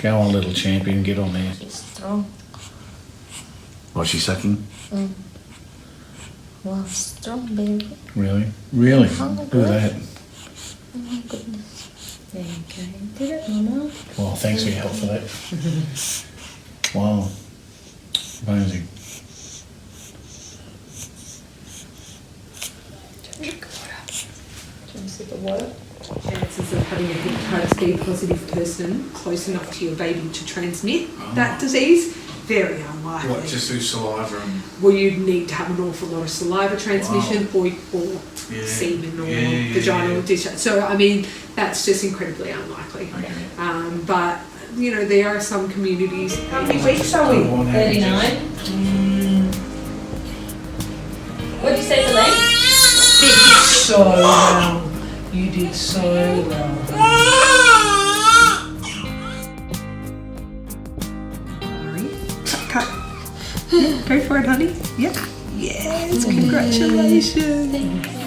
Go on, little champion, get on there. She's strong. What's she sucking? Wow, strong baby. Really? Really? Oh, Look at that. Oh my goodness. There you go. You did it, Mama. Well, thanks for your help for that. Wow. Amazing. Do you want to see the water? Chances of having a hepatitis B positive person close enough to your baby to transmit that disease, very unlikely. What, just through saliva and... Well, you'd need to have an awful lot of saliva transmission or semen or vaginal discharge. So, I mean, that's just incredibly unlikely. Okay. But, you know, there are some communities... How many weeks are we? 39. What did you say for length? You did so well. You did so well. Cut. Go for it, honey. Yeah. Yes, congratulations.